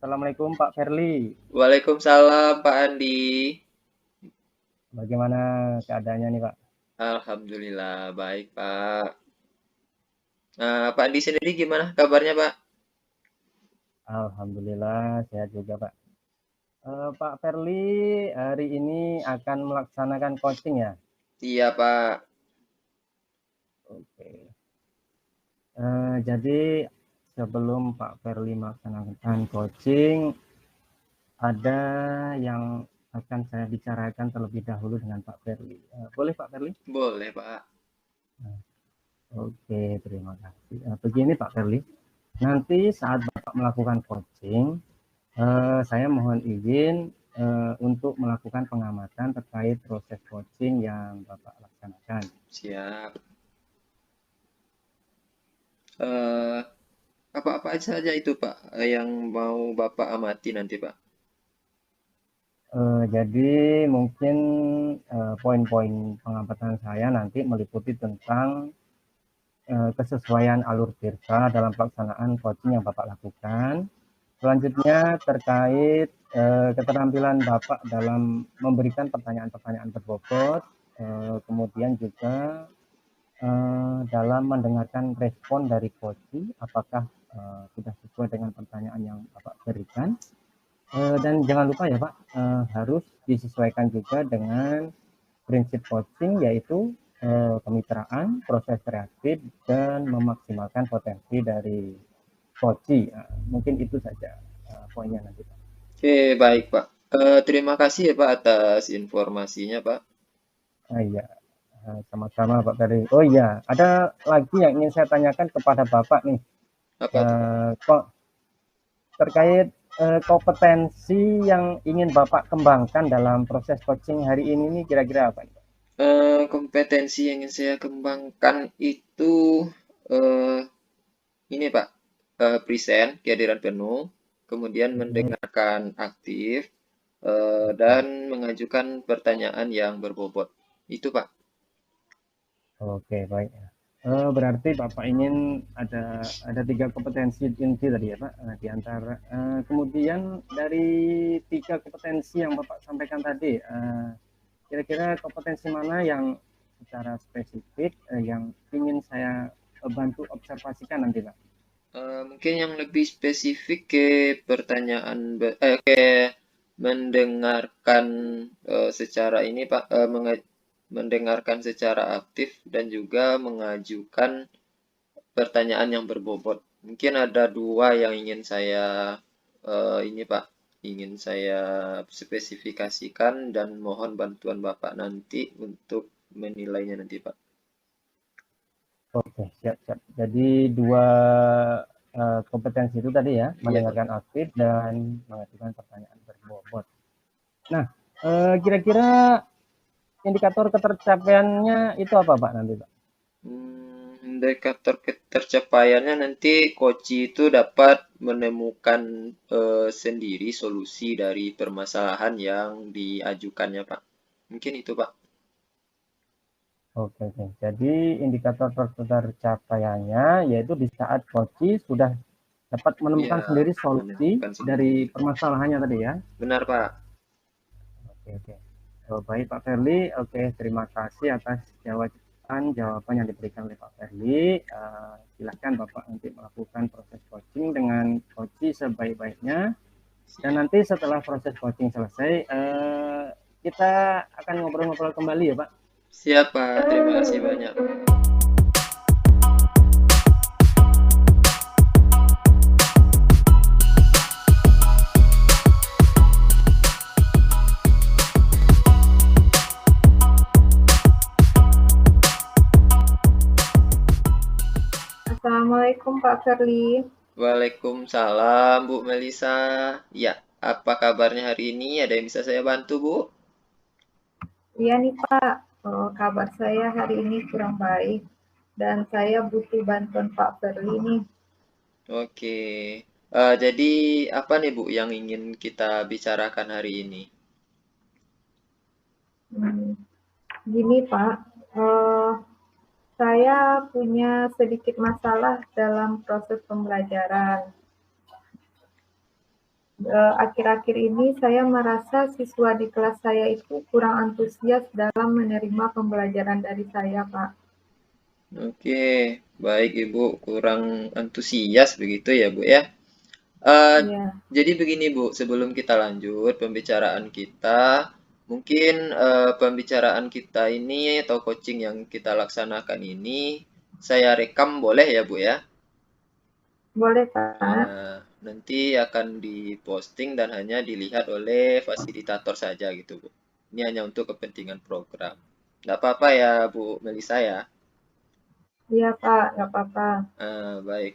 Assalamualaikum Pak Ferli. Waalaikumsalam Pak Andi. Bagaimana keadaannya nih Pak? Alhamdulillah baik Pak. Nah, Pak Andi sendiri gimana kabarnya Pak? Alhamdulillah sehat juga Pak. Pak Ferli hari ini akan melaksanakan coaching ya? Iya Pak. Oke. Jadi sebelum Pak Ferli melaksanakan coaching, ada yang akan saya bicarakan terlebih dahulu dengan Pak Ferli. Boleh Pak Ferli? Boleh Pak. Oke, terima kasih. Begini Pak Ferli, nanti saat Bapak melakukan coaching, saya mohon izin untuk melakukan pengamatan terkait proses coaching yang Bapak laksanakan. Siap. Apa-apa saja itu Pak yang mau Bapak amati nanti Pak? Jadi mungkin poin-poin pengamatan saya nanti meliputi tentang kesesuaian alur tirta dalam pelaksanaan coaching yang Bapak lakukan. Selanjutnya terkait keterampilan Bapak dalam memberikan pertanyaan-pertanyaan berbobot, kemudian juga dalam mendengarkan respon dari coach, apakah sudah sesuai dengan pertanyaan yang Bapak berikan. Dan jangan lupa ya Pak, harus disesuaikan juga dengan prinsip coaching, yaitu kemitraan, proses kreatif, dan memaksimalkan potensi dari coach. Mungkin itu saja poinnya nanti Pak. Oke, baik Pak. Terima kasih ya Pak atas informasinya Pak. Iya, sama-sama Pak Ferry. Oh iya, ada lagi yang ingin saya tanyakan kepada Bapak nih. Apa tuh Pak? Kok terkait kompetensi yang ingin Bapak kembangkan dalam proses coaching hari ini nih kira-kira apa nih Pak? Kompetensi yang ingin saya kembangkan itu ini Pak, present, kehadiran penuh, kemudian mendengarkan aktif, dan mengajukan pertanyaan yang berbobot. Itu Pak. Oke, baik. Berarti Bapak ingin ada 3 kompetensi inti tadi ya Pak, di antara kemudian dari 3 kompetensi yang Bapak sampaikan tadi, kira-kira kompetensi mana yang secara spesifik yang ingin saya bantu observasikan nanti Pak? Mungkin yang lebih spesifik ke pertanyaan, ke mendengarkan secara ini Pak, mendengarkan secara aktif dan juga mengajukan pertanyaan yang berbobot. Mungkin ada 2 yang ingin saya ini Pak, ingin saya spesifikasikan dan mohon bantuan Bapak nanti untuk menilainya nanti Pak. Oke, siap. Jadi 2 kompetensi itu tadi ya, mendengarkan aktif dan mengajukan pertanyaan berbobot. Nah, kira-kira indikator ketercapaiannya itu apa Pak nanti Pak? Indikator ketercapaiannya nanti coach itu dapat menemukan sendiri solusi dari permasalahan yang diajukannya Pak. Mungkin itu Pak. Oke. Jadi indikator ketercapaiannya yaitu di saat coach sudah dapat menemukan sendiri solusi dari permasalahannya tadi ya? Benar Pak. Oke. Baik Pak Ferli, oke, terima kasih atas jawaban yang diberikan oleh Pak Ferli. Silakan Bapak nanti melakukan proses coaching dengan coach sebaik-baiknya. Dan nanti setelah proses coaching selesai, kita akan ngobrol-ngobrol kembali ya Pak. Siap Pak, terima kasih banyak. Assalamualaikum Pak Ferli. Waalaikumsalam Bu Melisa. Ya, apa kabarnya hari ini? Ada yang bisa saya bantu, Bu? Iya nih Pak, kabar saya hari ini kurang baik dan saya butuh bantuan Pak Ferli nih. Oke. Jadi apa nih Bu yang ingin kita bicarakan hari ini? Gini Pak, saya punya sedikit masalah dalam proses pembelajaran. Akhir-akhir ini saya merasa siswa di kelas saya itu kurang antusias dalam menerima pembelajaran dari saya, Pak. Oke, baik Ibu, kurang antusias begitu ya Bu ya. Eh, Iya, jadi begini Bu, sebelum kita lanjut pembicaraan kita, mungkin pembicaraan kita ini atau coaching yang kita laksanakan ini, saya rekam boleh ya Bu ya? boleh Pak. Nanti akan diposting dan hanya dilihat oleh fasilitator saja gitu Bu. Ini hanya untuk kepentingan program. Nggak apa-apa ya Bu Melisa ya. Iya Pak, nggak apa-apa. Baik.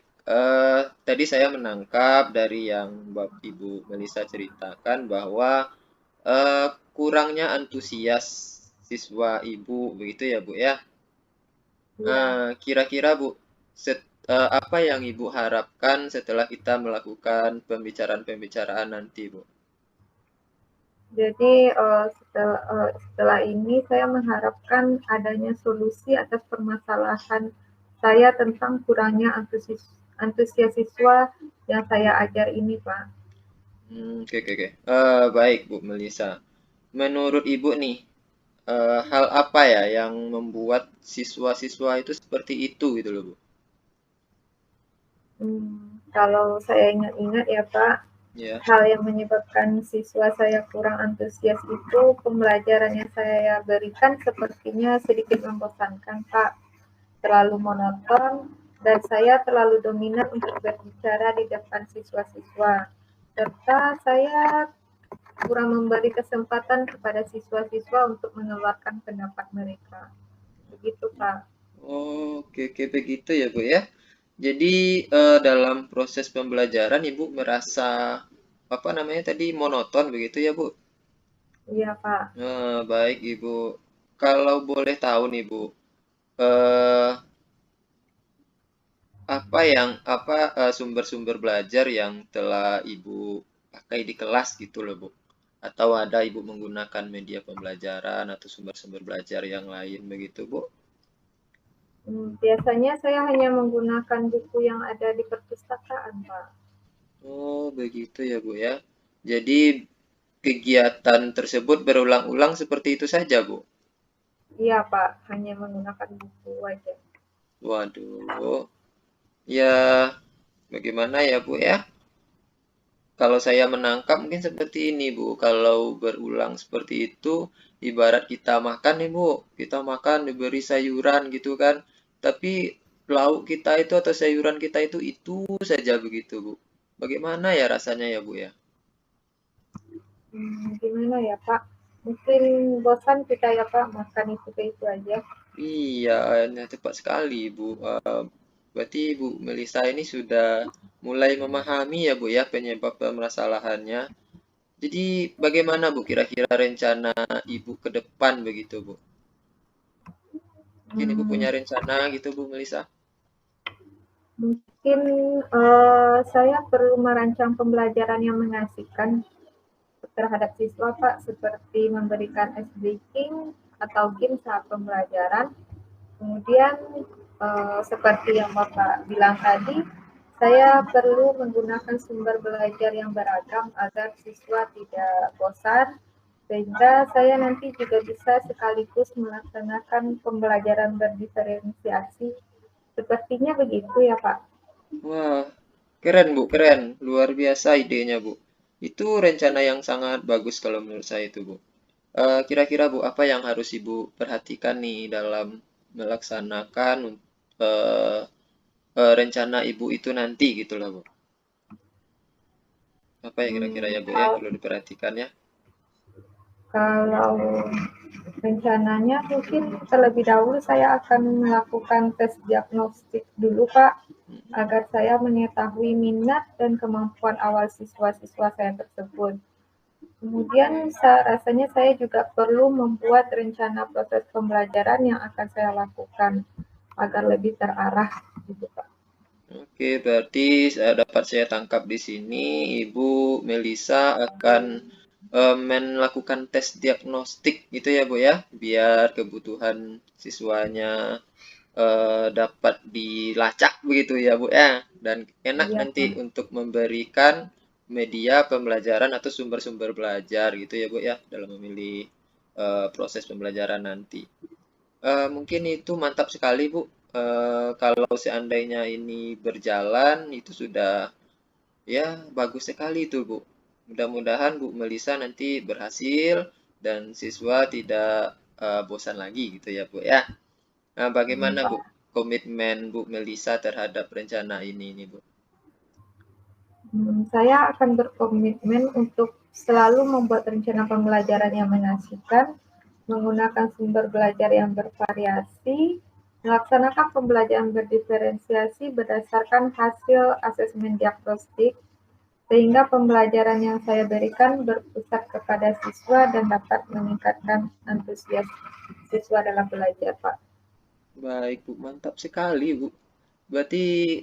Tadi saya menangkap dari yang Ibu Melisa ceritakan bahwa kurangnya antusias siswa Ibu begitu ya Bu ya. Iya. Kira-kira Bu, apa yang Ibu harapkan setelah kita melakukan pembicaraan-pembicaraan nanti Bu? Jadi setelah ini saya mengharapkan adanya solusi atas permasalahan saya tentang kurangnya antusias siswa yang saya ajar ini, Pak. Oke, oke, oke. Baik Bu Melisa. Menurut Ibu nih, hal apa ya yang membuat siswa-siswa itu seperti itu gitu loh Bu? Kalau saya ingat-ingat ya Pak, Ya. hal yang menyebabkan siswa saya kurang antusias itu pembelajaran yang saya berikan sepertinya sedikit membosankan Pak, terlalu monoton, dan saya terlalu dominan untuk berbicara di depan siswa-siswa. Serta saya kurang memberi kesempatan kepada siswa-siswa untuk mengeluarkan pendapat mereka. Begitu Pak. Oh, oke, oke begitu ya Bu ya. Jadi dalam proses pembelajaran Ibu merasa apa namanya tadi monoton begitu ya Bu? Iya Pak. Baik Ibu. Kalau boleh tahu nih Bu, eh, apa sumber-sumber belajar yang telah Ibu pakai di kelas gitu loh Bu? Atau ada Ibu menggunakan media pembelajaran atau sumber-sumber belajar yang lain begitu Bu? Biasanya saya hanya menggunakan buku yang ada di perpustakaan, Pak. Oh, begitu ya Bu ya. Jadi kegiatan tersebut berulang-ulang seperti itu saja Bu? Iya, Pak, hanya menggunakan buku aja. Waduh, ya bagaimana ya Bu ya? Kalau saya menangkap mungkin seperti ini Bu, kalau berulang seperti itu, ibarat kita makan nih Bu, kita makan diberi sayuran gitu kan, tapi lauk kita itu atau sayuran kita itu saja begitu Bu. Bagaimana ya rasanya ya Bu ya? Gimana ya, Pak? Mungkin bosan kita ya, Pak, makan itu aja. Iya, tepat sekali Bu. Berarti Bu Melisa ini sudah mulai memahami ya Bu ya penyebab permasalahannya. Jadi bagaimana Bu kira-kira rencana Ibu ke depan begitu Bu? Mungkin Ibu punya Hmm, rencana gitu Bu Melisa? Mungkin saya perlu merancang pembelajaran yang mengasihkan terhadap siswa, Pak, seperti memberikan ice breaking atau game saat pembelajaran. Kemudian seperti yang Bapak bilang tadi, saya perlu menggunakan sumber belajar yang beragam agar siswa tidak bosan, sehingga saya nanti juga bisa sekaligus melaksanakan pembelajaran berdiferensiasi. Sepertinya begitu ya Pak. Wah, keren Bu, keren. Luar biasa idenya Bu. Itu rencana yang sangat bagus kalau menurut saya itu Bu. Kira-kira Bu, apa yang harus Ibu perhatikan nih dalam melaksanakan eh, rencana Ibu itu nanti gitu lah Bu? Apa ya kira-kira ya Bu ya yang perlu diperhatikan ya? Kalau rencananya mungkin terlebih dahulu saya akan melakukan tes diagnostik dulu Pak, agar saya mengetahui minat dan kemampuan awal siswa-siswa saya tersebut. Kemudian rasanya saya juga perlu membuat rencana proses pembelajaran yang akan saya lakukan agar lebih terarah gitu, Pak. Oke, berarti dapat saya tangkap di sini Ibu Melisa akan melakukan tes diagnostik gitu ya Bu ya, biar kebutuhan siswanya dapat dilacak begitu ya Bu ya, dan enak Iya, nanti Pak. untuk memberikan media pembelajaran atau sumber-sumber belajar gitu ya Bu ya, dalam memilih proses pembelajaran nanti. Mungkin itu mantap sekali, Bu. Kalau seandainya ini berjalan, itu sudah ya bagus sekali itu, Bu. Mudah-mudahan Bu Melisa nanti berhasil dan siswa tidak bosan lagi gitu ya, Bu ya. Nah, bagaimana, Bu, komitmen Bu Melisa terhadap rencana ini, Bu? Saya akan berkomitmen untuk selalu membuat rencana pembelajaran yang mengasihkan, menggunakan sumber belajar yang bervariasi, melaksanakan pembelajaran berdiferensiasi berdasarkan hasil asesmen diagnostik, sehingga pembelajaran yang saya berikan berpusat kepada siswa dan dapat meningkatkan antusias siswa dalam belajar, Pak. Baik, Bu. Mantap sekali, Bu. Berarti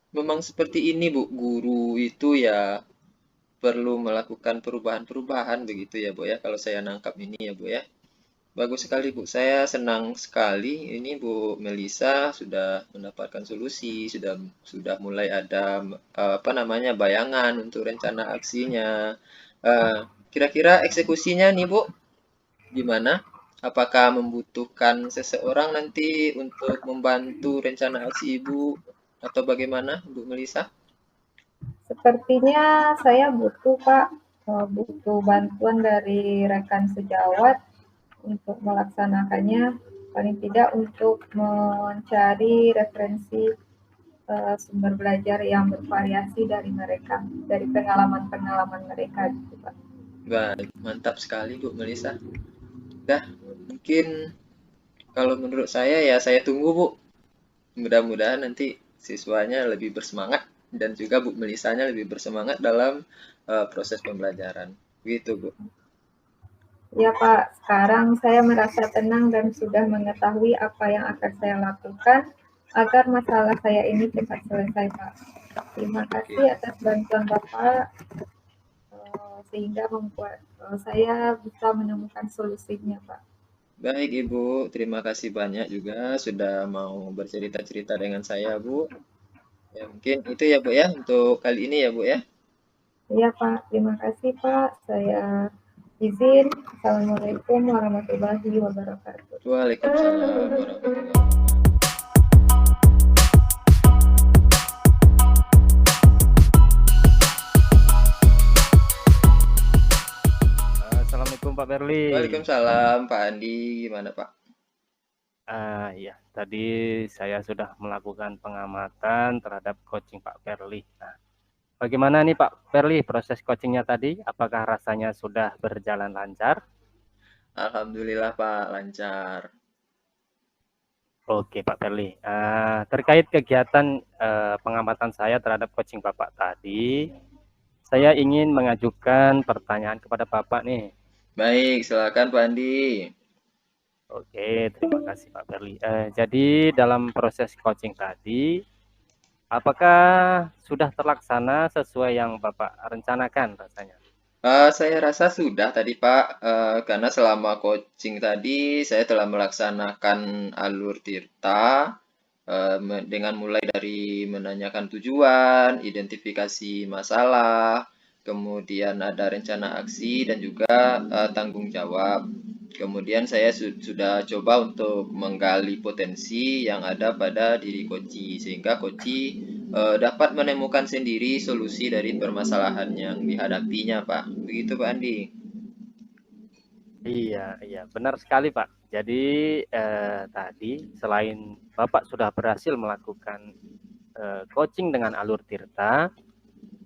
memang seperti ini, Bu. Guru itu ya perlu melakukan perubahan-perubahan begitu ya, Bu ya. Kalau saya nangkap ini ya, Bu ya. Bagus sekali, Bu. Saya senang sekali ini Bu Melisa sudah mendapatkan solusi, sudah mulai ada apa namanya bayangan untuk rencana aksinya. Eh, Kira-kira eksekusinya nih, Bu, gimana? Apakah membutuhkan seseorang nanti untuk membantu rencana aksi Ibu atau bagaimana, Bu Melisa? Sepertinya saya butuh, Pak, butuh bantuan dari rekan sejawat untuk melaksanakannya, paling tidak untuk mencari referensi sumber belajar yang bervariasi dari mereka, dari pengalaman-pengalaman mereka gitu, Pak. Baik, mantap sekali Bu Melisa. Dah, mungkin kalau menurut saya ya saya tunggu Bu. Mudah-mudahan nanti siswanya lebih bersemangat dan juga Bu Melisanya lebih bersemangat dalam proses pembelajaran. Gitu Bu. Ya Pak, sekarang saya merasa tenang dan sudah mengetahui apa yang akan saya lakukan agar masalah saya ini cepat selesai, Pak. Terima kasih Oke. atas bantuan Bapak sehingga membuat saya bisa menemukan solusinya, Pak. Baik Ibu, terima kasih banyak juga sudah mau bercerita-cerita dengan saya Bu. Ya mungkin itu ya Bu ya untuk kali ini ya Bu ya. Iya Pak, terima kasih Pak. Saya izin. Assalamualaikum warahmatullahi wabarakatuh. Waalaikumsalam warahmatullahi wabarakatuh. Assalamualaikum Pak Berli. Waalaikumsalam Pak Andi, gimana Pak? Ya, tadi saya sudah melakukan pengamatan terhadap coaching Pak Berli. Nah, bagaimana nih Pak Berli proses coachingnya tadi? Apakah rasanya sudah berjalan lancar? Alhamdulillah Pak, lancar. Oke Pak Berli. Terkait kegiatan pengamatan saya terhadap coaching Bapak tadi, saya ingin mengajukan pertanyaan kepada Bapak nih. Baik, silakan Pak Andi. Oke, terima kasih Pak Berli. Jadi dalam proses coaching tadi, apakah sudah terlaksana sesuai yang Bapak rencanakan rasanya? Saya rasa sudah tadi Pak, karena selama coaching tadi saya telah melaksanakan alur Tirta dengan mulai dari menanyakan tujuan, identifikasi masalah, kemudian ada rencana aksi dan juga tanggung jawab. Kemudian saya sudah coba untuk menggali potensi yang ada pada diri Koci sehingga Koci dapat menemukan sendiri solusi dari permasalahan yang dihadapinya, Pak. Begitu, Pak Andi. Iya, benar sekali Pak. Jadi tadi selain Bapak sudah berhasil melakukan coaching dengan alur Tirta,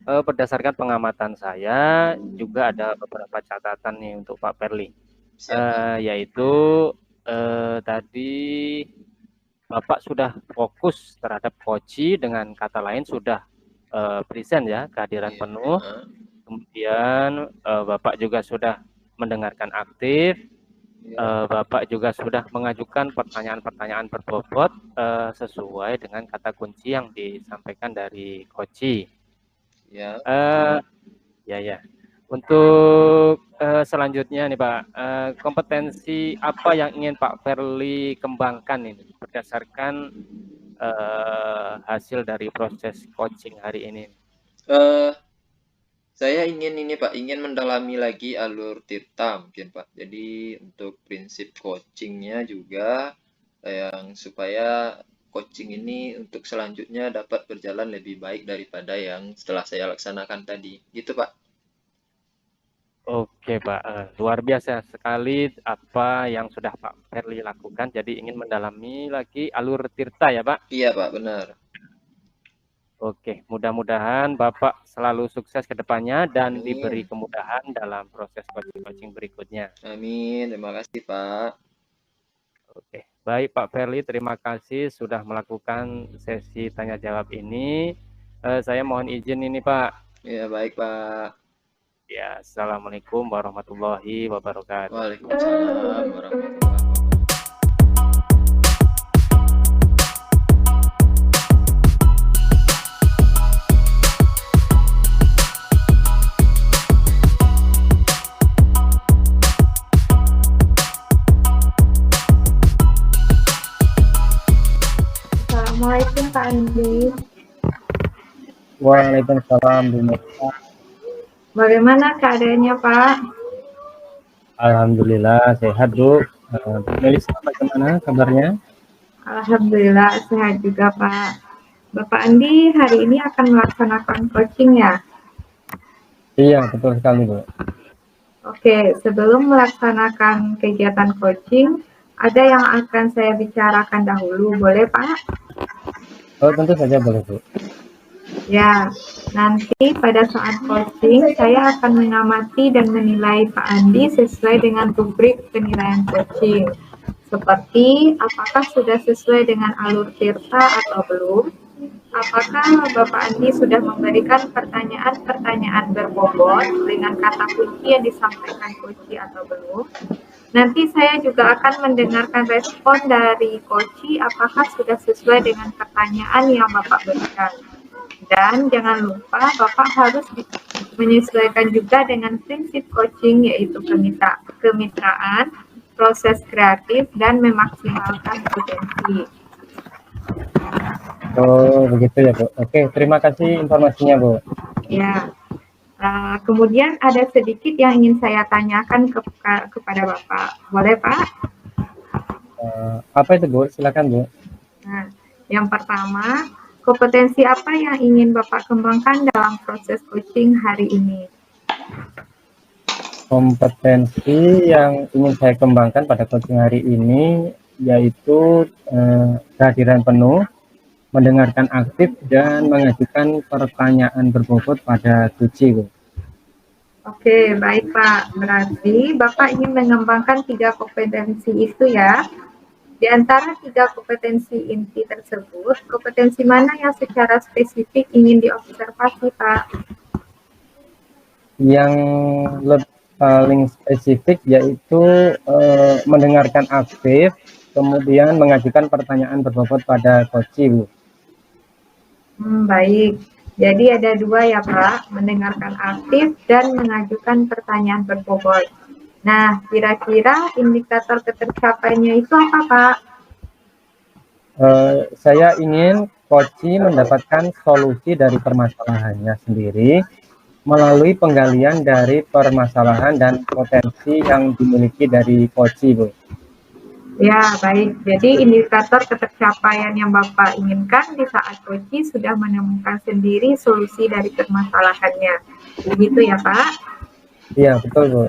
berdasarkan pengamatan saya juga ada beberapa catatan nih untuk Pak Perli. Siap, Pak. Yaitu tadi Bapak sudah fokus terhadap coaching, dengan kata lain sudah present ya, kehadiran Iya. penuh. Kemudian Bapak juga sudah mendengarkan aktif. Bapak juga sudah mengajukan pertanyaan-pertanyaan berbobot sesuai dengan kata kunci yang disampaikan dari coaching. Ya. Ya. Untuk selanjutnya nih Pak, kompetensi apa yang ingin Pak Verly kembangkan ini berdasarkan hasil dari proses coaching hari ini? Saya ingin ini Pak, ingin mendalami lagi alur Tirta mungkin Pak. Jadi untuk prinsip coachingnya juga yang supaya coaching ini untuk selanjutnya dapat berjalan lebih baik daripada yang setelah saya laksanakan tadi. Gitu Pak. Oke Pak, luar biasa sekali apa yang sudah Pak Verly lakukan. Jadi ingin mendalami lagi alur Tirta ya Pak? Iya Pak, benar. Oke, mudah-mudahan Bapak selalu sukses ke depannya dan Amin. diberi kemudahan dalam proses coaching berikutnya. Amin, terima kasih Pak. Oke, baik Pak Verly, terima kasih sudah melakukan sesi tanya jawab ini. Saya mohon izin ini Pak. Ya baik Pak. Ya, Assalamualaikum warahmatullahi wabarakatuh. Waalaikumsalam warahmatullahi wabarakatuh. Assalamualaikum Pak Andi. Waalaikumsalam Bu Meta. Bagaimana keadaannya Pak? Alhamdulillah sehat Bu. Bu Melisa bagaimana kabarnya? Alhamdulillah sehat juga Pak. Bapak Andi hari ini akan melaksanakan coaching ya? Iya, betul sekali Bu. Oke, sebelum melaksanakan kegiatan coaching, ada yang akan saya bicarakan dahulu, boleh Pak? Oh, tentu saja boleh Bu. Ya, nanti pada saat coaching, saya akan mengamati dan menilai Pak Andi sesuai dengan rubrik penilaian coaching. Seperti, apakah sudah sesuai dengan alur Tirta atau belum? Apakah Bapak Andi sudah memberikan pertanyaan-pertanyaan berbobot dengan kata kunci yang disampaikan coaching atau belum? Nanti saya juga akan mendengarkan respon dari coaching apakah sudah sesuai dengan pertanyaan yang Bapak berikan. Dan jangan lupa Bapak harus menyesuaikan juga dengan prinsip coaching yaitu kemitraan, proses kreatif, dan memaksimalkan potensi. Oh, begitu ya Bu. Oke, terima kasih informasinya Bu. Ya. Kemudian ada sedikit yang ingin saya tanyakan kepada Bapak. Boleh Pak? Apa itu Bu? Silakan Bu. Nah, yang pertama, kompetensi apa yang ingin Bapak kembangkan dalam proses coaching hari ini? Kompetensi yang ingin saya kembangkan pada coaching hari ini yaitu kehadiran penuh, mendengarkan aktif, dan mengajukan pertanyaan berbobot pada coaching Bu. Oke, baik Pak. Berarti Bapak ingin mengembangkan 3 kompetensi itu ya. Di antara 3 kompetensi inti tersebut, kompetensi mana yang secara spesifik ingin diobservasi Pak? Yang paling spesifik yaitu mendengarkan aktif, kemudian mengajukan pertanyaan berbobot pada coaching. Baik. Jadi ada 2 ya Pak, mendengarkan aktif dan mengajukan pertanyaan berbobot. Nah, kira-kira indikator ketercapaiannya itu apa Pak? Saya ingin coaching mendapatkan solusi dari permasalahannya sendiri melalui penggalian dari permasalahan dan potensi yang dimiliki dari coaching Bu. Ya, baik. Jadi indikator ketercapaian yang Bapak inginkan di saat coaching sudah menemukan sendiri solusi dari permasalahannya. Begitu ya, Pak? Iya, betul, Bu.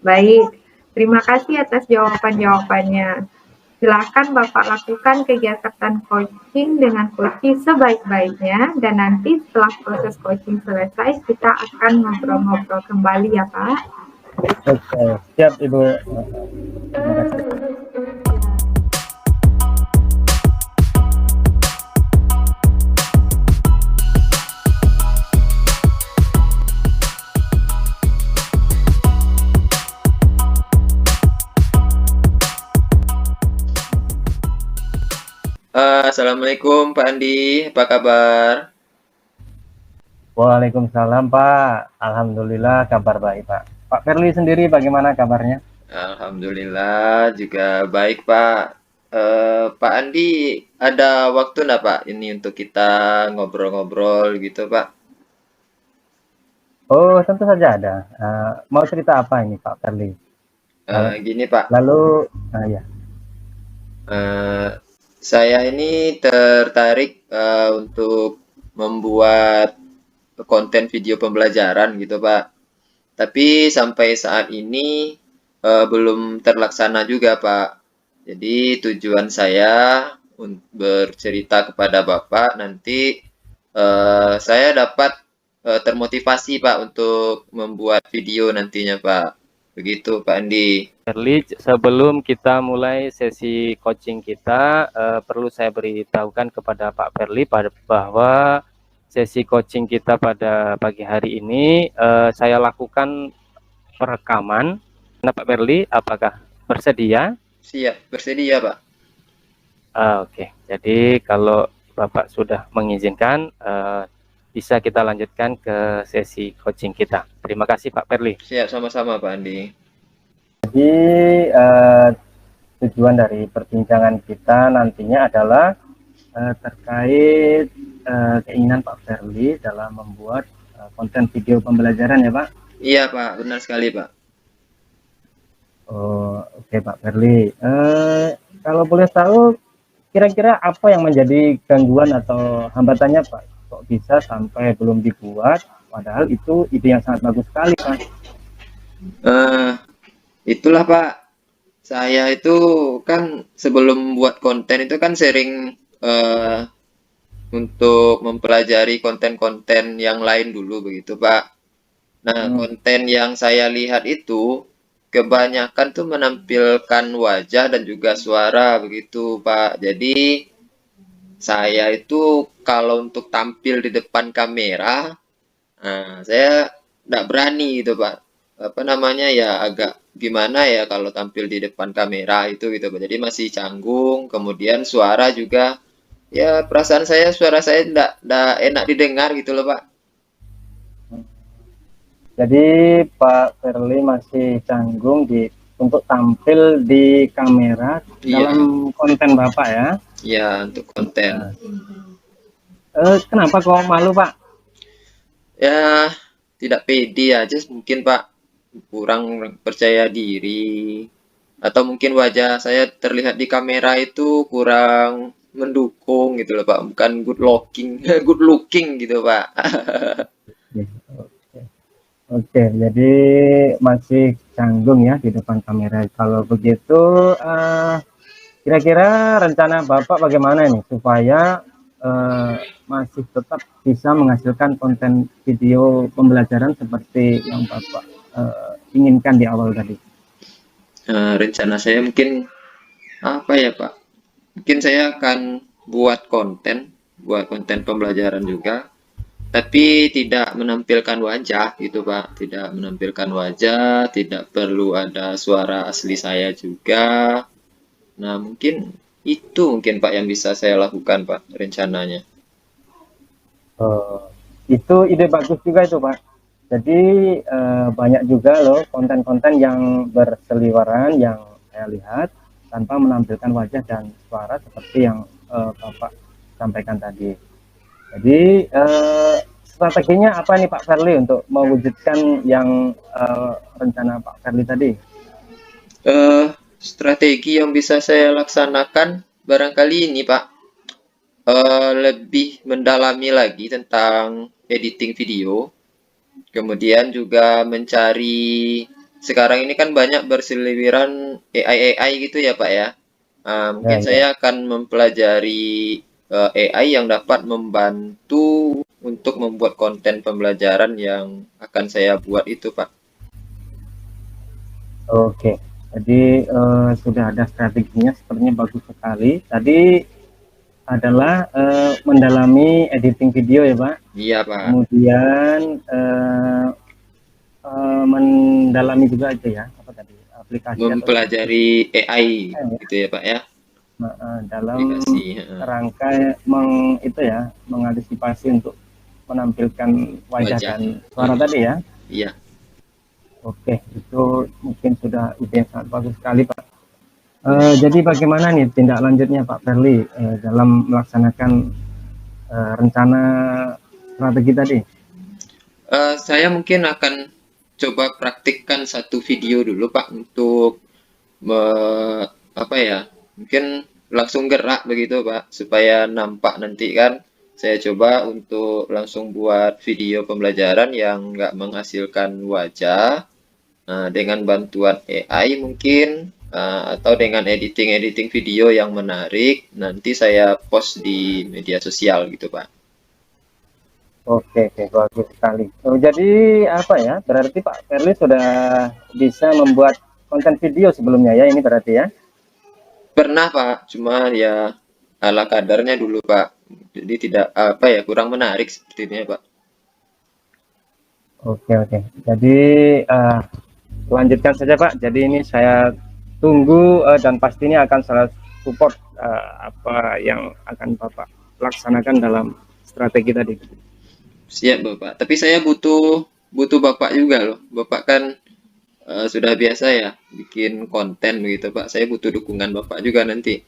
Baik. Terima kasih atas jawaban-jawabannya. Silakan Bapak lakukan kegiatan coaching dengan coaching sebaik-baiknya dan nanti setelah proses coaching selesai kita akan ngobrol-ngobrol kembali ya, Pak. Oke, siap Ibu. Terima kasih. Assalamualaikum Pak Andi, apa kabar? Waalaikumsalam Pak. Alhamdulillah kabar baik Pak. Pak Perli sendiri bagaimana kabarnya? Alhamdulillah juga baik Pak. Pak Andi, ada waktu nggak Pak ini untuk kita ngobrol-ngobrol gitu Pak? Oh tentu saja ada. Mau cerita apa ini Pak Perli? Gini Pak, Lalu ya. eh, saya ini tertarik untuk membuat konten video pembelajaran gitu Pak. Tapi sampai saat ini belum terlaksana juga, Pak. Jadi tujuan saya bercerita kepada Bapak nanti saya dapat termotivasi, Pak, untuk membuat video nantinya, Pak. Begitu, Pak Andi. Perli, sebelum kita mulai sesi coaching kita, perlu saya beritahukan kepada Pak Perli bahwa sesi coaching kita pada pagi hari ini saya lakukan perekaman. Nah, Pak Perli, apakah bersedia? Siap, bersedia, Pak. Oke, jadi kalau Bapak sudah mengizinkan, bisa kita lanjutkan ke sesi coaching kita. Terima kasih Pak Perli. Siap, sama-sama, Pak Andi. Jadi tujuan dari perbincangan kita nantinya adalah terkait keinginan Pak Perli dalam membuat konten video pembelajaran ya Pak? Iya, Pak. Benar sekali, Pak. Oh, oke Pak Perli. Kalau boleh tahu, kira-kira apa yang menjadi gangguan atau hambatannya Pak? Kok bisa sampai belum dibuat? Padahal itu ide yang sangat bagus sekali Pak. Itulah, Pak. Saya itu kan sebelum buat konten itu kan sering untuk mempelajari konten-konten yang lain dulu begitu, Pak. Nah, konten yang saya lihat itu kebanyakan tuh menampilkan wajah dan juga suara begitu, Pak. Jadi saya itu kalau untuk tampil di depan kamera, saya tidak berani gitu, Pak. Apa namanya ya agak gimana ya kalau tampil di depan kamera itu gitu, Pak. Jadi masih canggung, kemudian suara juga ya perasaan saya suara saya tidak enak didengar gitu loh, Pak. Jadi Pak Perli masih canggung untuk tampil di kamera Iya, dalam konten Bapak ya? iya untuk konten. Kenapa kok malu Pak? Ya tidak pede aja mungkin, Pak. Kurang percaya diri. Atau mungkin wajah saya terlihat di kamera itu kurang mendukung gitu loh, Pak. Bukan good looking, good looking gitu, Pak. Oke, jadi masih canggung ya di depan kamera. Kalau begitu, kira-kira rencana Bapak bagaimana nih supaya masih tetap bisa menghasilkan konten video pembelajaran seperti yang Bapak inginkan di awal tadi? Rencana saya mungkin apa ya, Pak? Mungkin saya akan buat konten pembelajaran juga, tapi tidak menampilkan wajah gitu, Pak. Tidak menampilkan wajah, tidak perlu ada suara asli saya juga. Nah, mungkin itu mungkin Pak yang bisa saya lakukan, Pak, rencananya. Itu ide bagus juga itu Pak. Jadi banyak juga loh konten-konten yang berseliweran yang saya lihat tanpa menampilkan wajah dan suara seperti yang Bapak sampaikan tadi. Jadi strateginya apa nih Pak Ferli untuk mewujudkan yang rencana Pak Ferli tadi? Strategi yang bisa saya laksanakan barangkali ini, Pak. Lebih mendalami lagi tentang editing video. Kemudian juga mencari sekarang ini kan banyak berseliweran AI gitu ya, Pak ya. Mungkin saya akan mempelajari AI yang dapat membantu untuk membuat konten pembelajaran yang akan saya buat itu, Pak. Oke, jadi sudah ada strateginya, sepertinya bagus sekali. Tadi adalah mendalami editing video ya Pak. Iya, Pak. Kemudian mendalami juga aja ya apa tadi aplikasi Mempelajari AI gitu ya, Pak ya. dalam aplikasi. rangka mengantisipasi untuk menampilkan wajah Wajah. dan suara tadi ya. Iya. Oke, itu mungkin sudah ide yang sangat bagus sekali, Pak. Jadi bagaimana nih tindak lanjutnya Pak Perli dalam melaksanakan rencana strategi tadi? Saya mungkin akan coba praktikkan satu video dulu Pak untuk mungkin langsung gerak begitu Pak, supaya nampak nanti kan. Saya coba untuk langsung buat video pembelajaran yang nggak menghasilkan wajah, dengan bantuan AI mungkin, atau dengan editing video yang menarik, nanti saya post di media sosial gitu Pak. Oke, bagus sekali. Jadi apa ya? Berarti Pak Perli sudah bisa membuat konten video sebelumnya ya? Ini berarti ya? Pernah Pak, cuma ya ala kadarnya dulu Pak. Jadi tidak kurang menarik sepertinya Pak. Oke. Jadi lanjutkan saja Pak. Jadi ini saya tunggu dan pastinya akan saya support apa yang akan Bapak laksanakan dalam strategi tadi. Siap Bapak. Tapi saya butuh Bapak juga loh. Bapak kan sudah biasa ya bikin konten begitu Pak. Saya butuh dukungan Bapak juga nanti.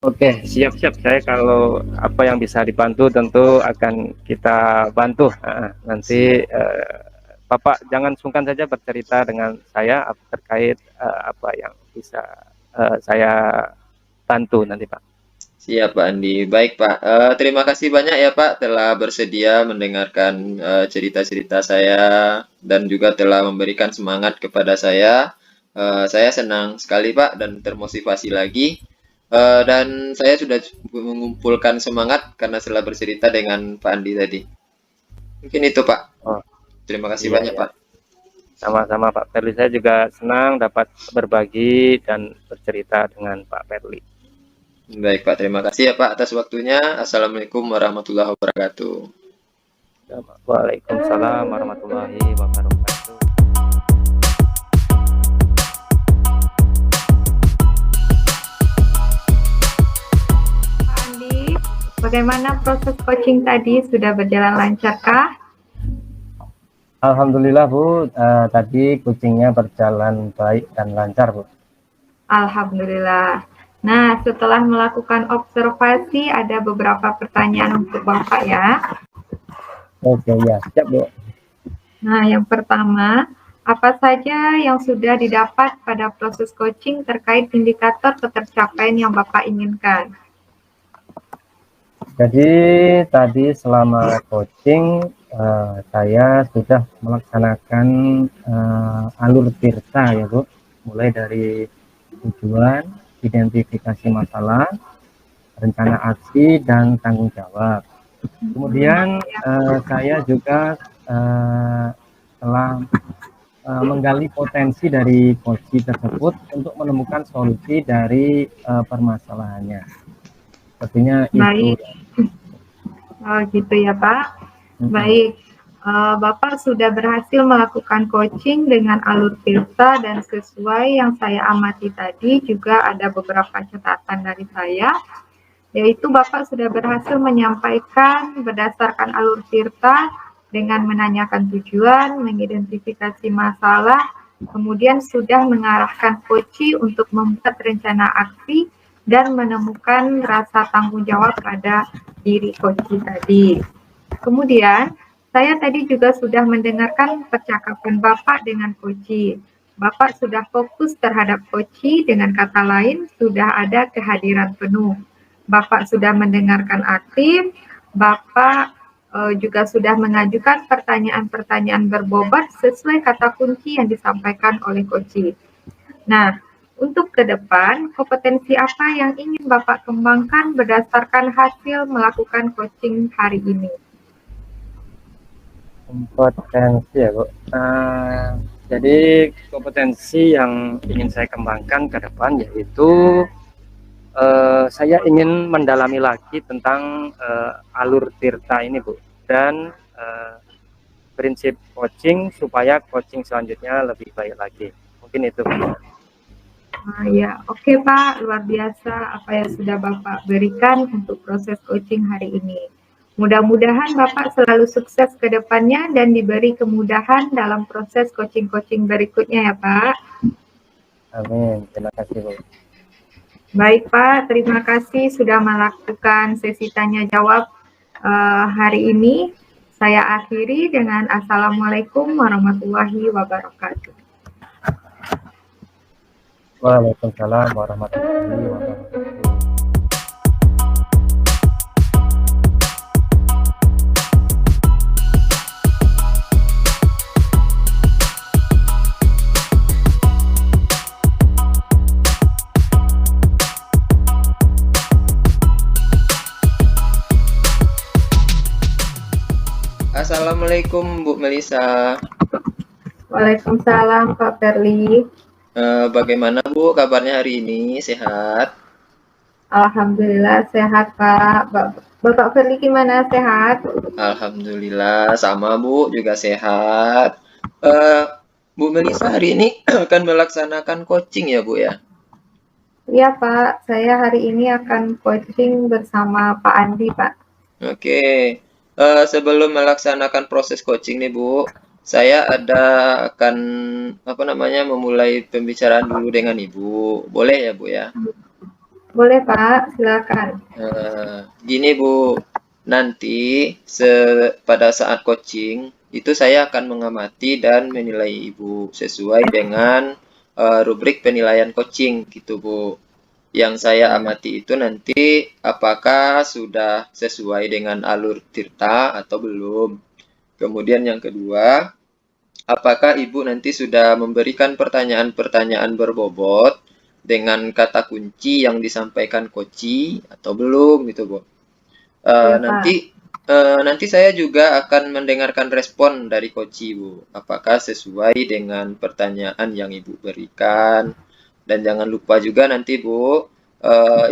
Oke, siap. Saya kalau apa yang bisa dibantu tentu akan kita bantu. Nanti Bapak jangan sungkan saja bercerita dengan saya terkait apa yang bisa saya bantu nanti Pak. Siap Pak Andi. Baik Pak. Terima kasih banyak ya Pak telah bersedia mendengarkan cerita-cerita saya dan juga telah memberikan semangat kepada saya. Saya senang sekali Pak dan termotivasi lagi. Dan saya sudah mengumpulkan semangat karena setelah bercerita dengan Pak Andi tadi. Mungkin itu Pak. Terima kasih banyak Pak. Sama-sama Pak Perli, saya juga senang dapat berbagi dan bercerita dengan Pak Perli. Baik Pak, terima kasih ya Pak atas waktunya. Assalamualaikum warahmatullahi wabarakatuh. Waalaikumsalam warahmatullahi wabarakatuh. Pak Andi, bagaimana proses coaching tadi? Sudah berjalan lancarkah? Alhamdulillah Bu, tadi coachingnya berjalan baik dan lancar Bu. Alhamdulillah. Nah, setelah melakukan observasi, ada beberapa pertanyaan untuk Bapak ya. Oke, ya, siap Bu. Nah, yang pertama, apa saja yang sudah didapat pada proses coaching terkait indikator ketercapaian yang Bapak inginkan? Jadi tadi selama coaching saya sudah melaksanakan alur tirta ya Bu, mulai dari tujuan, identifikasi masalah, rencana aksi, dan tanggung jawab. Kemudian saya juga telah menggali potensi dari coaching tersebut untuk menemukan solusi dari permasalahannya. Sepertinya itu. Oh gitu ya Pak. Baik, Bapak sudah berhasil melakukan coaching dengan alur tirta dan sesuai yang saya amati tadi juga ada beberapa catatan dari saya, yaitu Bapak sudah berhasil menyampaikan berdasarkan alur tirta dengan menanyakan tujuan, mengidentifikasi masalah, kemudian sudah mengarahkan coach untuk membuat rencana aksi dan menemukan rasa tanggung jawab pada diri coach tadi. Kemudian, saya tadi juga sudah mendengarkan percakapan Bapak dengan coach. Bapak sudah fokus terhadap coach, dengan kata lain sudah ada kehadiran penuh. Bapak sudah mendengarkan aktif, Bapak juga sudah mengajukan pertanyaan-pertanyaan berbobot sesuai kata kunci yang disampaikan oleh coach. Nah, untuk ke depan, kompetensi apa yang ingin Bapak kembangkan berdasarkan hasil melakukan coaching hari ini? Kompetensi ya Bu. Jadi kompetensi yang ingin saya kembangkan ke depan yaitu saya ingin mendalami lagi tentang alur tirta ini Bu, dan prinsip coaching supaya coaching selanjutnya lebih baik lagi. Mungkin itu Bu. Ya, oke Pak, luar biasa apa yang sudah Bapak berikan untuk proses coaching hari ini. Mudah-mudahan Bapak selalu sukses ke depannya dan diberi kemudahan dalam proses coaching-coaching berikutnya ya Pak. Amin. Terima kasih, Bu. Baik Pak, terima kasih sudah melakukan sesi tanya jawab hari ini. Saya akhiri dengan Assalamualaikum warahmatullahi wabarakatuh. Waalaikumsalam warahmatullahi wabarakatuh. Assalamualaikum Bu Melisa. Waalaikumsalam Pak Perli. Bagaimana Bu kabarnya hari ini? Sehat? Alhamdulillah sehat Pak. Bapak Perli gimana, sehat? Alhamdulillah sama Bu juga sehat. Bu Melisa hari ini akan melaksanakan coaching ya Bu ya? Iya Pak, saya hari ini akan coaching bersama Pak Andi Pak. Oke. Sebelum melaksanakan proses coaching nih Bu, saya akan memulai pembicaraan dulu dengan Ibu. Boleh ya Bu ya? Boleh Pak, silakan. Gini Bu, nanti pada saat coaching itu saya akan mengamati dan menilai Ibu sesuai dengan rubrik penilaian coaching gitu Bu. Yang saya amati itu nanti apakah sudah sesuai dengan alur Tirta atau belum. Kemudian yang kedua, apakah Ibu nanti sudah memberikan pertanyaan-pertanyaan berbobot dengan kata kunci yang disampaikan coach atau belum gitu Bu. Ya, Nanti saya juga akan mendengarkan respon dari coach Bu. Apakah sesuai dengan pertanyaan yang Ibu berikan. Dan jangan lupa juga nanti Bu,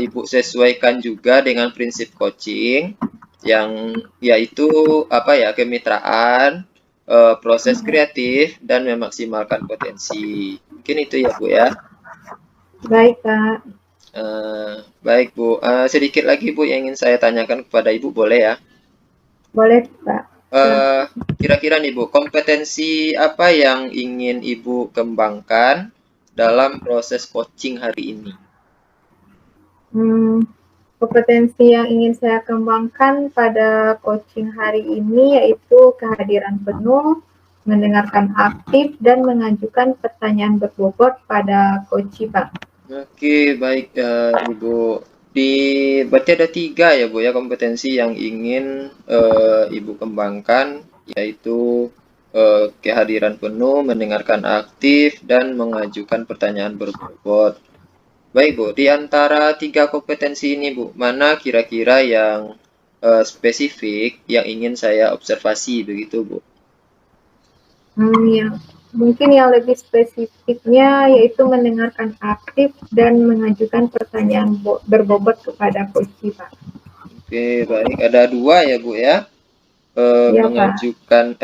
Ibu sesuaikan juga dengan prinsip coaching yang yaitu kemitraan, proses kreatif dan memaksimalkan potensi. Mungkin itu ya Bu ya. Baik Pak. Baik Bu, sedikit lagi Bu yang ingin saya tanyakan kepada Ibu, boleh ya? Boleh Pak. Kira-kira nih Bu, kompetensi apa yang ingin Ibu kembangkan dalam proses coaching hari ini? Kompetensi yang ingin saya kembangkan pada coaching hari ini yaitu kehadiran penuh, mendengarkan aktif, dan mengajukan pertanyaan berbobot pada coach Pak. Oke, baik Ibu. Berarti ada 3 ya Bu ya kompetensi yang ingin Ibu kembangkan, yaitu kehadiran penuh, mendengarkan aktif, dan mengajukan pertanyaan berbobot. Baik Bu, di antara 3 kompetensi ini Bu, mana kira-kira yang spesifik yang ingin saya observasi begitu Bu? Mungkin yang lebih spesifiknya yaitu mendengarkan aktif dan mengajukan pertanyaan berbobot kepada coach Pak. Oke, baik. Ada 2 ya Bu ya? Mendengarkan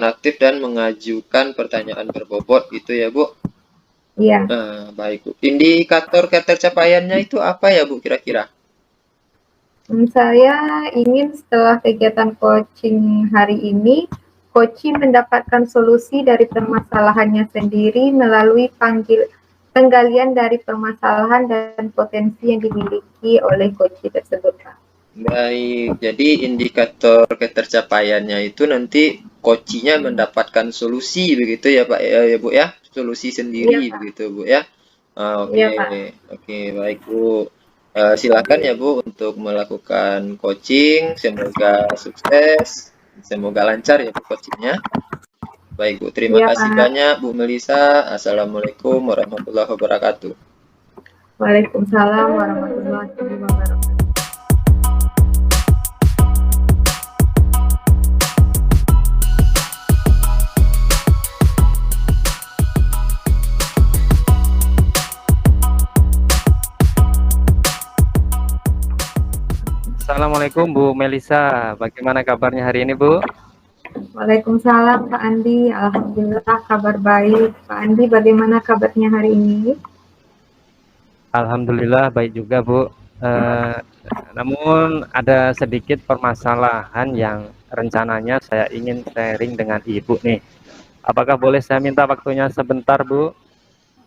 aktif dan mengajukan pertanyaan berbobot gitu ya Bu? Iya. Baik Bu. Indikator ketercapaiannya itu apa ya Bu kira-kira? Saya ingin setelah kegiatan coaching hari ini, coach mendapatkan solusi dari permasalahannya sendiri melalui penggalian dari permasalahan dan potensi yang dimiliki oleh coach tersebut Pak. Baik, jadi indikator ketercapaiannya itu nanti coach-nya mendapatkan solusi begitu ya Pak ya Bu ya, solusi sendiri Iya, begitu Bu ya. Oke, iya, Pak. Oke, baik Bu. Silakan ya Bu untuk melakukan coaching, semoga sukses, semoga lancar ya Bu coachingnya. Baik Bu, terima kasih banyak Bu Melisa. Assalamualaikum warahmatullahi wabarakatuh. Waalaikumsalam warahmatullahi wabarakatuh. Assalamualaikum Bu Melisa, bagaimana kabarnya hari ini Bu? Waalaikumsalam Pak Andi, alhamdulillah kabar baik. Pak Andi, bagaimana kabarnya hari ini? Alhamdulillah baik juga, Bu. Eh, Namun ada sedikit permasalahan yang rencananya saya ingin sharing dengan Ibu nih. Apakah boleh saya minta waktunya sebentar, Bu?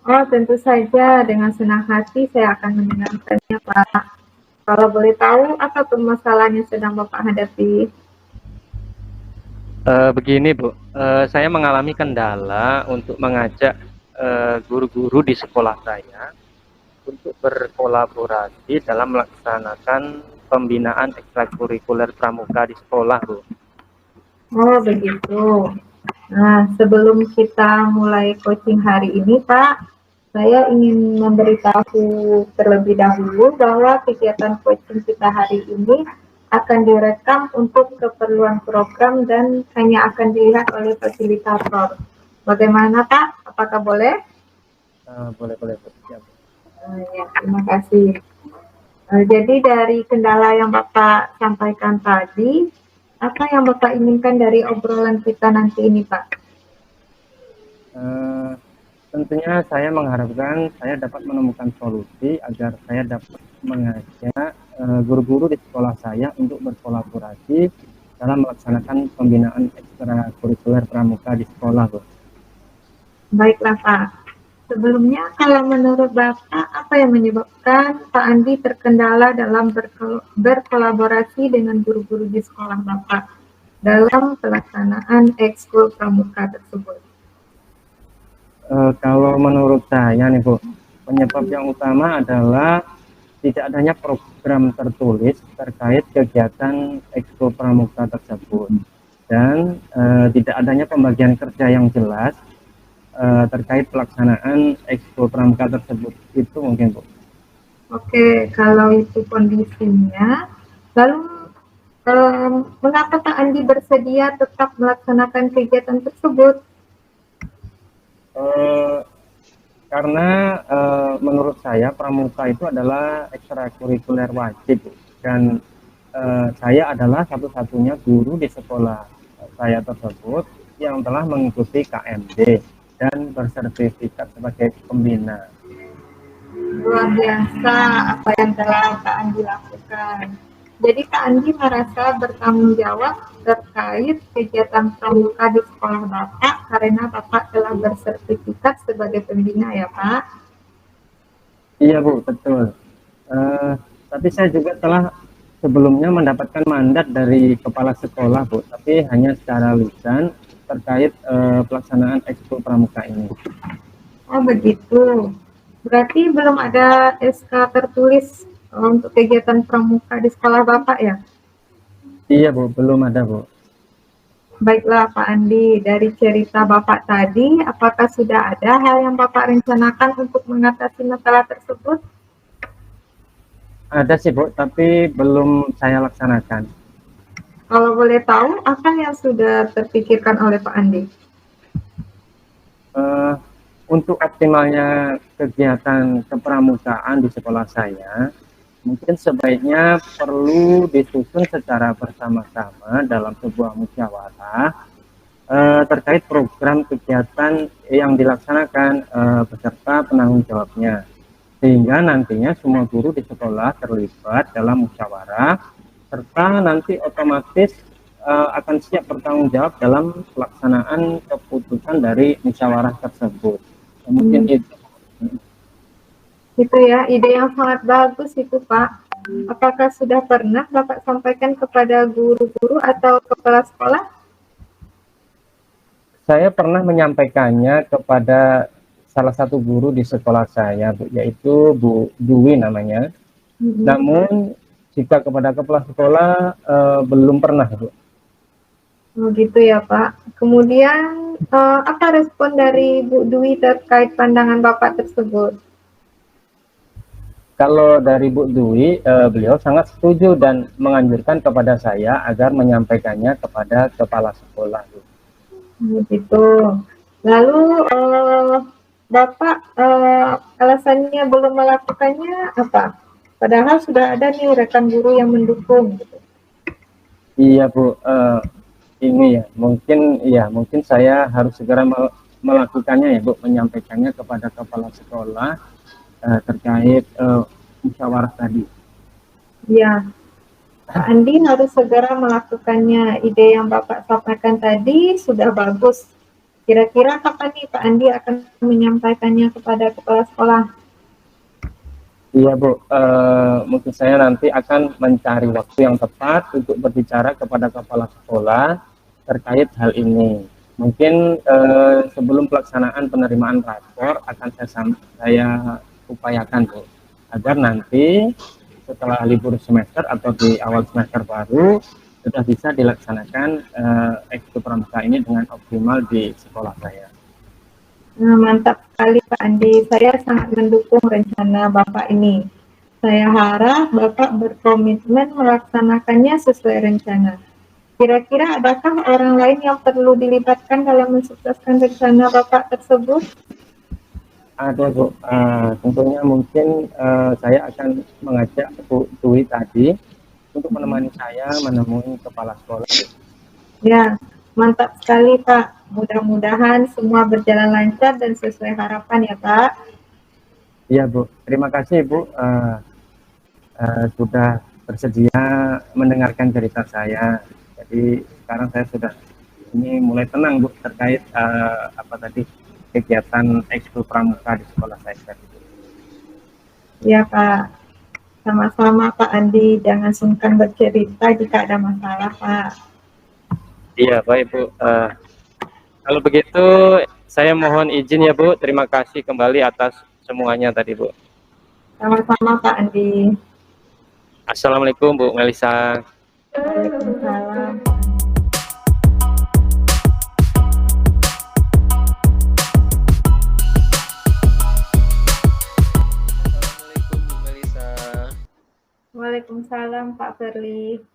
Oh, tentu saja dengan senang hati saya akan mendengarkannya, Pak. Kalau boleh tahu apa permasalahan yang sedang Bapak hadapi? Begini, Bu. Saya mengalami kendala untuk mengajak guru-guru di sekolah saya untuk berkolaborasi dalam melaksanakan pembinaan ekstrakurikuler pramuka di sekolah, Bu. Oh, begitu. Nah, sebelum kita mulai coaching hari ini, Pak, saya ingin memberitahu terlebih dahulu bahwa kegiatan coaching kita hari ini akan direkam untuk keperluan program dan hanya akan dilihat oleh fasilitator. Bagaimana, Pak? Apakah boleh? Boleh, boleh, Bu. Siap. Ya, terima kasih. Jadi dari kendala yang Bapak sampaikan tadi, apa yang Bapak inginkan dari obrolan kita nanti ini, Pak? Tentunya saya mengharapkan saya dapat menemukan solusi agar saya dapat mengajak guru-guru di sekolah saya untuk berkolaborasi dalam melaksanakan pembinaan ekstrakurikuler pramuka di sekolah, Bu. Baiklah, Pak. Sebelumnya, kalau menurut Bapak, apa yang menyebabkan Pak Andi terkendala dalam berkolaborasi dengan guru-guru di sekolah Bapak dalam pelaksanaan ekskul pramuka tersebut? Kalau menurut saya nih, Bu, penyebab yang utama adalah tidak adanya program tertulis terkait kegiatan ekskul pramuka tersebut dan tidak adanya pembagian kerja yang jelas terkait pelaksanaan ekskul pramuka tersebut. Itu mungkin, Bu. Oke, kalau itu kondisinya, lalu mengapa Pak Andi bersedia tetap melaksanakan kegiatan tersebut? Karena menurut saya pramuka itu adalah ekstrakurikuler wajib dan saya adalah satu-satunya guru di sekolah saya tersebut yang telah mengikuti KMD dan bersertifikat sebagai pembina. Luar biasa apa yang telah Pak Andi lakukan. Jadi Pak Andi merasa bertanggung jawab terkait kegiatan pramuka di sekolah Bapak karena Bapak telah bersertifikat sebagai pembina ya Pak? Iya, Bu, betul. Tapi saya juga telah sebelumnya mendapatkan mandat dari kepala sekolah, Bu, tapi hanya secara lisan terkait pelaksanaan ekskul pramuka ini. Oh begitu. Berarti belum ada SK tertulis untuk kegiatan pramuka di sekolah Bapak ya? Iya, Bu, belum ada, Bu. Baiklah Pak Andi, dari cerita Bapak tadi, apakah sudah ada hal yang Bapak rencanakan untuk mengatasi masalah tersebut? Ada sih, Bu, tapi belum saya laksanakan. Kalau boleh tahu, apa yang sudah terpikirkan oleh Pak Andi? Untuk optimalnya kegiatan kepramukaan di sekolah saya, mungkin sebaiknya perlu disusun secara bersama-sama dalam sebuah musyawarah terkait program kegiatan yang dilaksanakan beserta penanggung jawabnya, sehingga nantinya semua guru di sekolah terlibat dalam musyawarah serta nanti otomatis akan siap bertanggung jawab dalam pelaksanaan keputusan dari musyawarah tersebut. Mungkin itu. Itu ya, ide yang sangat bagus itu Pak. Apakah sudah pernah Bapak sampaikan kepada guru-guru atau kepala sekolah? Saya pernah menyampaikannya kepada salah satu guru di sekolah saya, Bu, yaitu Bu Dwi namanya. Namun jika kepada kepala sekolah belum pernah, Bu. Oh gitu ya Pak. Kemudian apa respon dari Bu Dwi terkait pandangan Bapak tersebut? Kalau dari Bu Dwi, beliau sangat setuju dan menganjurkan kepada saya agar menyampaikannya kepada kepala sekolah, Bu. Begitu. Lalu Bapak alasannya belum melakukannya apa? Padahal sudah ada nih rekan guru yang mendukung. Gitu. Iya, Bu. Ini ya, mungkin saya harus segera melakukannya ya, Bu, menyampaikannya kepada kepala sekolah terkait musyawarah tadi. Ya, Pak Andi harus segera melakukannya. Ide yang Bapak sampaikan tadi sudah bagus. Kira-kira kapan nih Pak Andi akan menyampaikannya kepada kepala sekolah? Iya Bu, mungkin saya nanti akan mencari waktu yang tepat untuk berbicara kepada kepala sekolah terkait hal ini. Mungkin sebelum pelaksanaan penerimaan rapor akan saya upayakan Bu, agar nanti setelah libur semester atau di awal semester baru sudah bisa dilaksanakan ekskul pramuka ini dengan optimal di sekolah saya. Nah, mantap sekali Pak Andi. Saya sangat mendukung rencana Bapak ini. Saya harap Bapak berkomitmen melaksanakannya sesuai rencana. Kira-kira adakah orang lain yang perlu dilibatkan dalam mensukseskan rencana Bapak tersebut? Ada Bu, tentunya mungkin saya akan mengajak Bu Dwi tadi untuk menemani saya menemui kepala sekolah. Ya, mantap sekali Pak. Mudah-mudahan semua berjalan lancar dan sesuai harapan ya Pak. Iya Bu, terima kasih Bu sudah bersedia mendengarkan cerita saya. Jadi sekarang saya sudah ini mulai tenang Bu terkait apa tadi kegiatan ekskul pramuka di sekolah saya. Ya Pak, sama-sama Pak Andi. Jangan sungkan bercerita jika ada masalah Pak. Iya baik Bu. Kalau begitu saya mohon izin ya Bu. Terima kasih kembali atas semuanya tadi Bu. Sama-sama Pak Andi. Assalamualaikum Bu Melisa. Waalaikumsalam. Assalamualaikum Bu Melisa. Waalaikumsalam Pak Firly.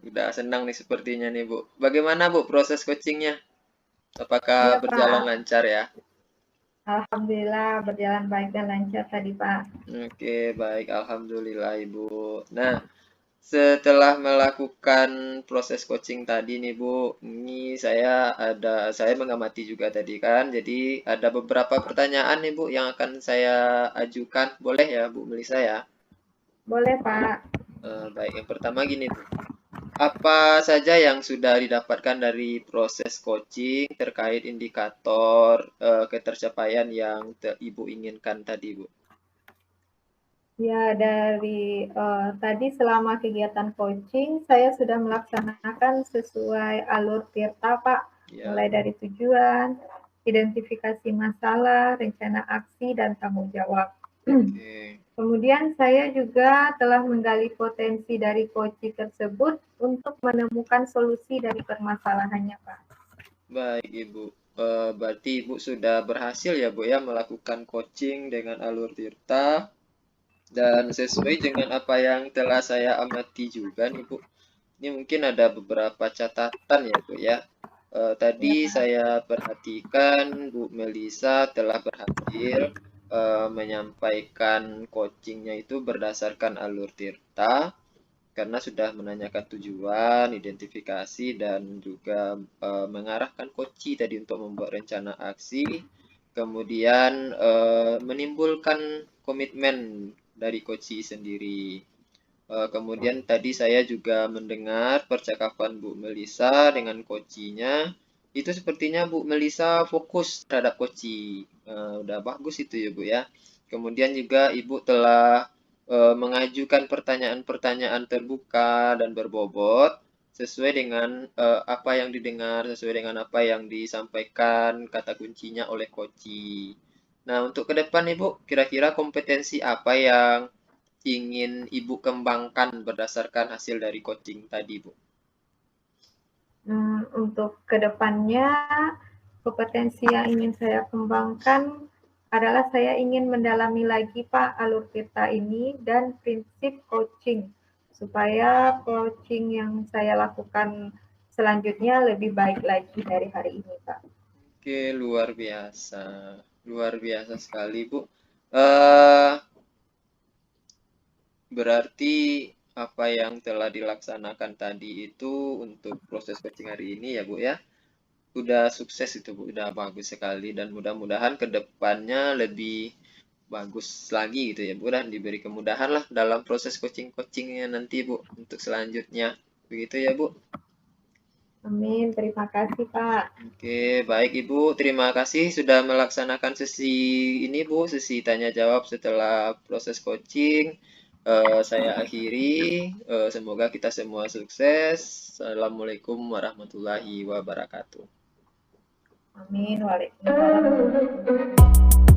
Udah senang nih sepertinya nih Bu. Bagaimana Bu proses coachingnya? Apakah Iya berjalan Pak, lancar ya? Alhamdulillah berjalan baik dan lancar tadi Pak. Oke, baik. Alhamdulillah Ibu. Nah, setelah melakukan proses coaching tadi nih Bu, ini saya mengamati juga tadi kan. Jadi ada beberapa pertanyaan nih Bu yang akan saya ajukan. Boleh ya Bu Melisa ya? Boleh Pak. Baik, yang pertama gini Bu. Apa saja yang sudah didapatkan dari proses coaching terkait indikator ketercapaian yang Ibu inginkan tadi Bu? Ya, dari tadi selama kegiatan coaching, saya sudah melaksanakan sesuai alur Tirta, Pak. Ya. Mulai dari tujuan, identifikasi masalah, rencana aksi, dan tanggung jawab. Oke. Kemudian saya juga telah menggali potensi dari coaching tersebut untuk menemukan solusi dari permasalahannya, Pak. Baik Ibu. Berarti Ibu sudah berhasil ya Bu ya melakukan coaching dengan alur Tirta. Dan sesuai dengan apa yang telah saya amati juga nih Bu, ini mungkin ada beberapa catatan ya Bu ya. Tadi saya perhatikan Bu Melisa telah berhasil menyampaikan coachingnya itu berdasarkan alur Tirta, karena sudah menanyakan tujuan, identifikasi, dan juga mengarahkan coach tadi untuk membuat rencana aksi, kemudian menimbulkan komitmen dari coach sendiri. Kemudian tadi saya juga mendengar percakapan Bu Melisa dengan coach-nya. Itu sepertinya Bu Melisa fokus terhadap coach. Udah bagus itu ya Bu ya. Kemudian juga Ibu telah mengajukan pertanyaan-pertanyaan terbuka dan berbobot sesuai dengan apa yang didengar, sesuai dengan apa yang disampaikan kata kuncinya oleh coach. Nah, untuk ke depan Ibu, kira-kira kompetensi apa yang ingin Ibu kembangkan berdasarkan hasil dari coaching tadi, Bu? Untuk kedepannya, kompetensi yang ingin saya kembangkan adalah saya ingin mendalami lagi Pak alur Tirta ini dan prinsip coaching supaya coaching yang saya lakukan selanjutnya lebih baik lagi dari hari ini Pak. Oke, luar biasa sekali Bu. Berarti apa yang telah dilaksanakan tadi itu untuk proses coaching hari ini ya Bu ya, udah sukses itu Bu, udah bagus sekali, dan mudah-mudahan ke depannya lebih bagus lagi gitu ya Bu, dan diberi kemudahan lah dalam proses coachingnya nanti Bu untuk selanjutnya. Begitu ya Bu. Amin, terima kasih Pak. Oke, baik Ibu, terima kasih sudah melaksanakan sesi ini Bu, sesi tanya jawab setelah proses coaching. Saya akhiri, semoga kita semua sukses. Assalamualaikum warahmatullahi wabarakatuh. Amin, waalaikumsalam.